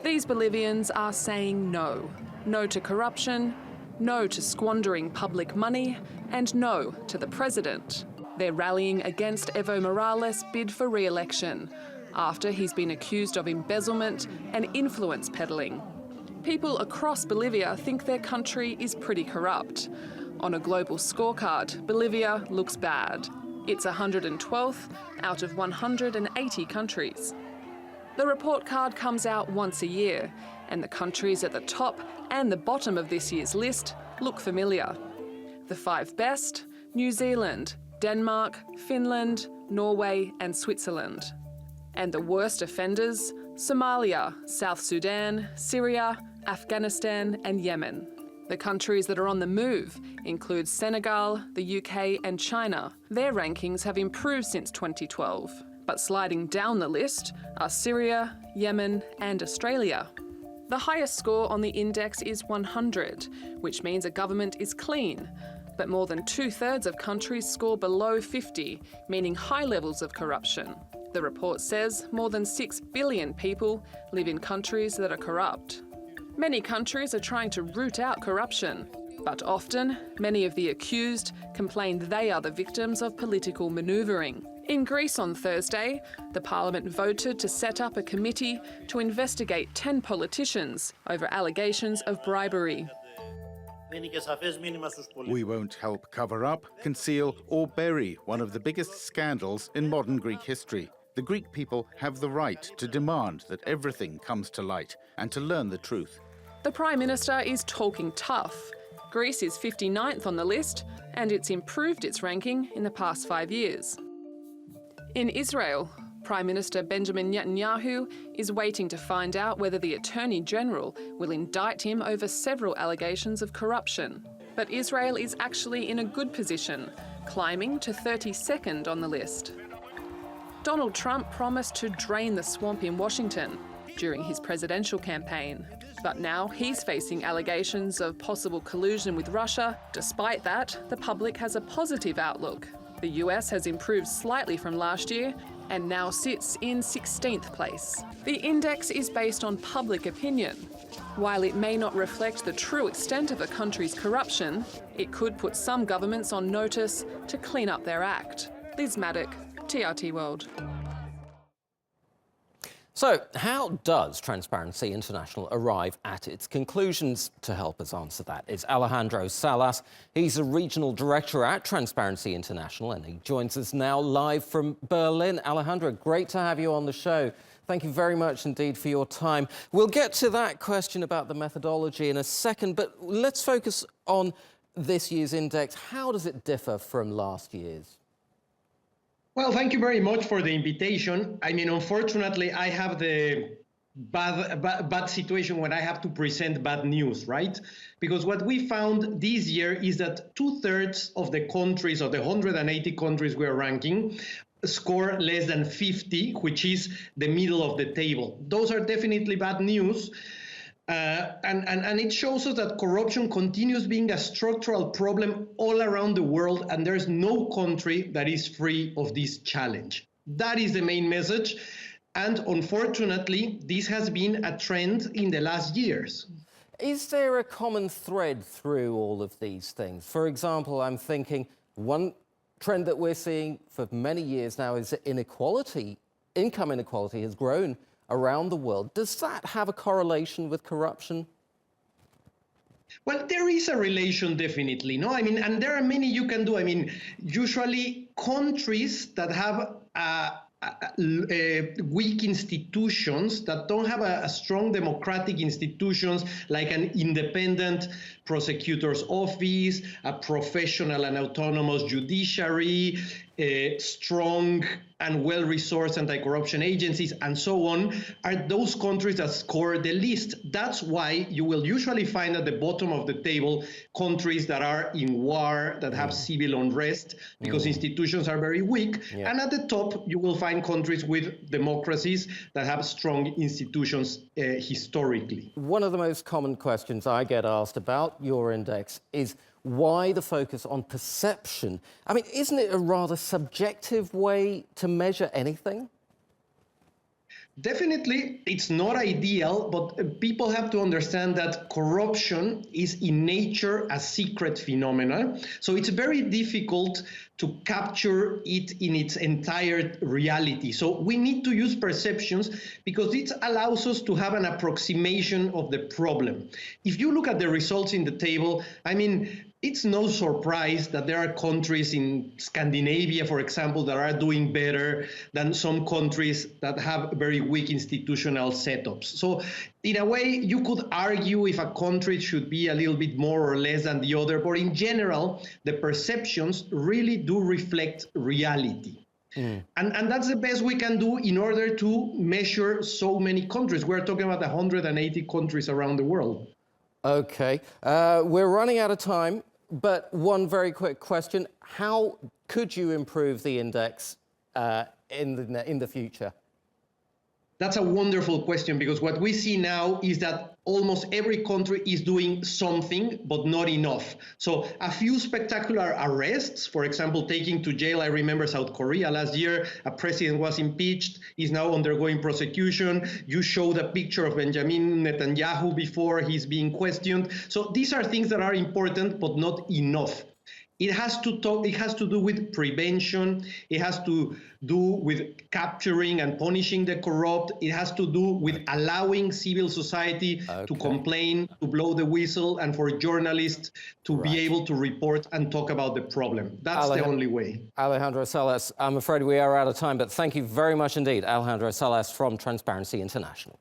These Bolivians are saying no. No to corruption, no to squandering public money, and no to the president. They're rallying against Evo Morales' bid for re-election, after he's been accused of embezzlement and influence peddling. People across Bolivia think their country is pretty corrupt. On a global scorecard, Bolivia looks bad. It's 112th out of 180 countries. The report card comes out once a year, and the countries at the top and the bottom of this year's list look familiar. The 5 best: New Zealand, Denmark, Finland, Norway and Switzerland. And the worst offenders: Somalia, South Sudan, Syria, Afghanistan and Yemen. The countries that are on the move include Senegal, the UK and China. Their rankings have improved since 2012. But sliding down the list are Syria, Yemen and Australia. The highest score on the index is 100, which means a government is clean. But more than 2/3 of countries score below 50, meaning high levels of corruption. The report says more than 6 billion people live in countries that are corrupt. Many countries are trying to root out corruption, but often many of the accused complain they are the victims of political manoeuvring. In Greece on Thursday, the parliament voted to set up a committee to investigate 10 politicians over allegations of bribery. We won't help cover up, conceal or bury one of the biggest scandals in modern Greek history. The Greek people have the right to demand that everything comes to light and to learn the truth. The Prime Minister is talking tough. Greece is 59th on the list, and it's improved its ranking in the past 5 years. In Israel, Prime Minister Benjamin Netanyahu is waiting to find out whether the Attorney General will indict him over several allegations of corruption. But Israel is actually in a good position, climbing to 32nd on the list. Donald Trump promised to drain the swamp in Washington during his presidential campaign. But now he's facing allegations of possible collusion with Russia. Despite that, the public has a positive outlook. The US has improved slightly from last year and now sits in 16th place. The index is based on public opinion. While it may not reflect the true extent of a country's corruption, it could put some governments on notice to clean up their act. Liz Maddock, TRT World. So, how does Transparency International arrive at its conclusions? To help us answer that is Alejandro Salas. He's a regional director at Transparency International, and he joins us now live from Berlin. Alejandro, great to have you on the show. Thank you very much indeed for your time. We'll get to that question about the methodology in a second, but let's focus on this year's index. How does it differ from last year's? Well, thank you very much for the invitation. I mean, unfortunately, I have the bad situation when I have to present bad news, right? Because what we found this year is that 2/3 of the countries, of the 180 countries we are ranking, score less than 50, which is the middle of the table. Those are definitely bad news. And it shows us that corruption continues being a structural problem all around the world, and there's no country that is free of this challenge. That is the main message. And unfortunately, this has been a trend in the last years. Is there a common thread through all of these things? For example, I'm thinking one trend that we're seeing for many years now is that income inequality has grown around the world. Does that have a correlation with corruption? Well, there is a relation, definitely. No, I mean, and there are many you can do. I mean, usually countries that have weak institutions, that don't have a strong democratic institutions like an independent prosecutor's office, a professional and autonomous judiciary, strong and well-resourced anti-corruption agencies, and so on, are those countries that score the least. That's why you will usually find at the bottom of the table countries that are in war, that have civil unrest, because institutions are very weak. Yeah. And at the top, you will find countries with democracies that have strong institutions historically. One of the most common questions I get asked about your index is why the focus on perception? I mean, isn't it a rather subjective way to measure anything? Definitely, it's not ideal, but people have to understand that corruption is in nature a secret phenomenon. So it's very difficult to capture it in its entire reality. So we need to use perceptions because it allows us to have an approximation of the problem. If you look at the results in the table, I mean, it's no surprise that there are countries in Scandinavia, for example, that are doing better than some countries that have very weak institutional setups. So in a way, you could argue if a country should be a little bit more or less than the other, but in general, the perceptions really do reflect reality. And that's the best we can do in order to measure so many countries. We're talking about 180 countries around the world. Okay, we're running out of time, but one very quick question. How could you improve the index in the future? That's a wonderful question, because what we see now is that almost every country is doing something, but not enough. So a few spectacular arrests, for example, taking to jail, I remember South Korea last year, a president was impeached, is now undergoing prosecution. You showed a picture of Benjamin Netanyahu before he's being questioned. So these are things that are important, but not enough. It has to do with prevention. It has to do with capturing and punishing the corrupt. It has to do with allowing civil society to complain, to blow the whistle, and for journalists to be able to report and talk about the problem. That's the only way. Alejandro Salas, I'm afraid we are out of time, but thank you very much indeed, Alejandro Salas from Transparency International.